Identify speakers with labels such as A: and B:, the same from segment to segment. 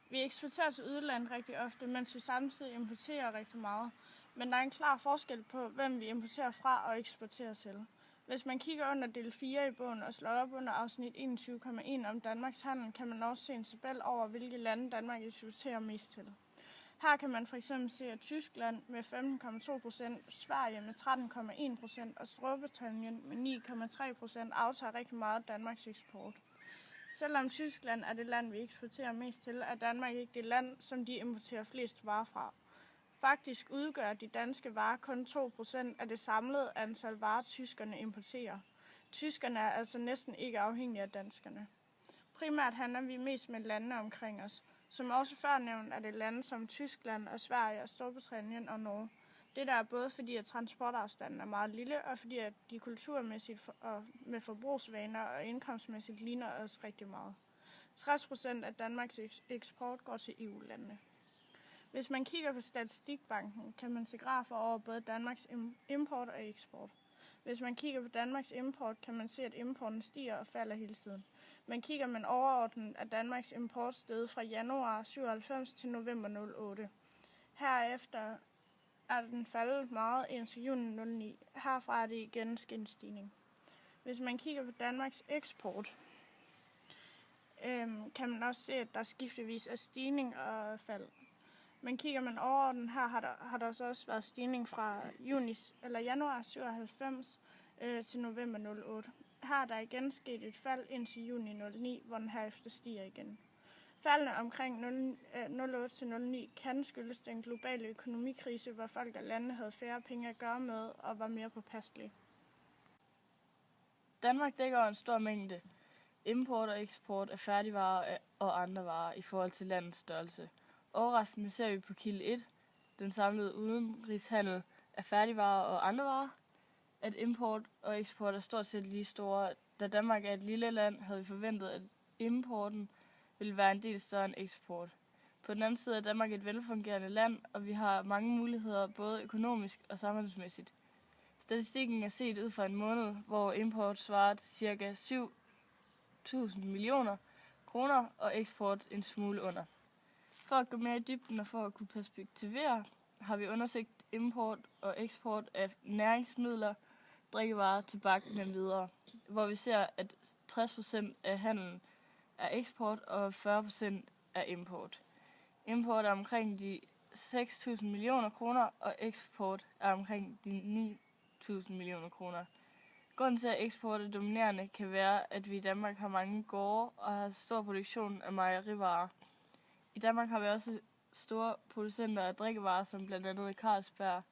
A: Vi eksporterer til udlandet rigtig ofte, mens vi samtidig importerer rigtig meget. Men der er en klar forskel på, hvem vi importerer fra og eksporterer til. Hvis man kigger under del 4 i bogen og slår op under afsnit 21,1 om Danmarks handel, kan man også se en tabel over, hvilke lande Danmark eksporterer mest til. Her kan man f.eks. se, at Tyskland med 15,2%, Sverige med 13,1% og Storbritannien med 9,3% aftager rigtig meget Danmarks eksport. Selvom Tyskland er det land, vi eksporterer mest til, er Danmark ikke det land, som de importerer flest varer fra. Faktisk udgør de danske varer kun 2% af det samlede antal varer, tyskerne importerer. Tyskerne er altså næsten ikke afhængige af danskerne. Primært handler vi mest med landene omkring os. Som også før nævnt er det lande som Tyskland og Sverige og Storbritannien og Norge. Det er både fordi, at transportafstanden er meget lille, og fordi at de kulturmæssigt og med forbrugsvaner og indkomstmæssigt ligner os rigtig meget. 60% af Danmarks eksport går til EU-landene. Hvis man kigger på Statistikbanken, kan man se grafer over både Danmarks import og eksport. Hvis man kigger på Danmarks import, kan man se, at importen stiger og falder hele tiden. Men kigger man overordnet, er Danmarks import steget fra januar 97 til november 08. Herefter er den faldet meget indtil juni 09. Herfra er det igen en stigning. Hvis man kigger på Danmarks eksport, kan man også se, at der skiftevis er stigning og fald. Men kigger man overordnet, her har der også været stigning fra januar 97 til november 08. Her er der igen sket et fald indtil juni 09, hvor den herefter stiger igen. Faldene omkring 08 til 09 kan skyldes den globale økonomikrise, hvor folk og lande havde færre penge at gøre med og var mere påpasselige.
B: Danmark dækker en stor mængde import og eksport af færdigvarer og andre varer i forhold til landets størrelse. Overraskende ser vi på kilde 1, den samlede udenrigshandel af færdigvarer og andre varer, at import og eksport er stort set lige store. Da Danmark er et lille land, havde vi forventet, at importen ville være en del større end eksport. På den anden side er Danmark et velfungerende land, og vi har mange muligheder både økonomisk og samfundsmæssigt. Statistikken er set ud fra en måned, hvor import svarer til ca. 7.000 millioner kroner og eksport en smule under. For at gå mere i dybden og for at kunne perspektivere, har vi undersøgt import og eksport af næringsmidler, drikkevarer, tobak m.v., hvor vi ser, at 60% af handelen er eksport og 40% er import. Import er omkring de 6.000 millioner kroner, og eksport er omkring de 9.000 millioner kroner. Grunden til, at eksport er dominerende, kan være, at vi i Danmark har mange gårde og har stor produktion af mejerivarer. I Danmark har vi også store producenter af drikkevarer, som blandt andet Carlsberg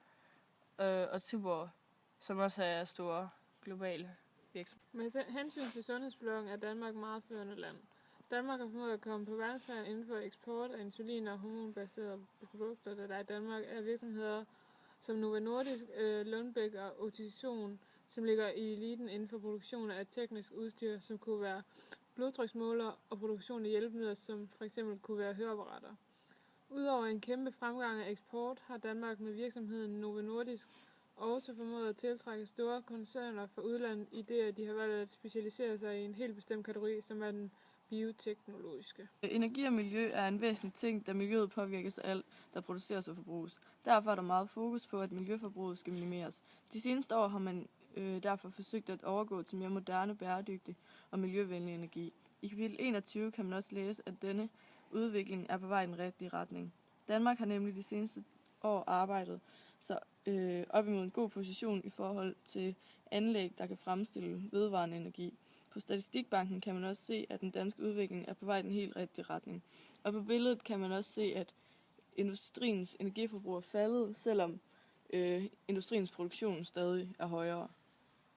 B: og Tuborg, som også er store globale virksomheder.
C: Med hensyn til sundhedsblokken er Danmark meget førende land. Danmark har formået at komme på verdensplan inden for eksport af insulin- og hormonbaserede produkter, da der i Danmark er virksomheder som Novo Nordisk, Lundbeck og Otizon, som ligger i eliten inden for produktion af teknisk udstyr, som kunne være blodtryksmålere og produktion af hjælpemidler, som f.eks. kunne være høreapparater. Udover en kæmpe fremgang af eksport, har Danmark med virksomheden Novo Nordisk også formået at tiltrække store koncerner fra udlandet, i det at de har valgt at specialisere sig i en helt bestemt kategori, som er den bioteknologiske.
D: Energi og miljø er en væsentlig ting, da miljøet påvirkes af alt, der produceres og forbruges. Derfor er der meget fokus på, at miljøforbruget skal minimeres. De seneste år har man derfor forsøgt at overgå til mere moderne, bæredygtig og miljøvenlig energi. I kapitel 21 kan man også læse, at denne udvikling er på vej i den rigtige retning. Danmark har nemlig de seneste år arbejdet sig op imod en god position i forhold til anlæg, der kan fremstille vedvarende energi. På Statistikbanken kan man også se, at den danske udvikling er på vej i den helt rigtige retning. Og på billedet kan man også se, at industriens energiforbrug er faldet, selvom industriens produktion stadig er højere.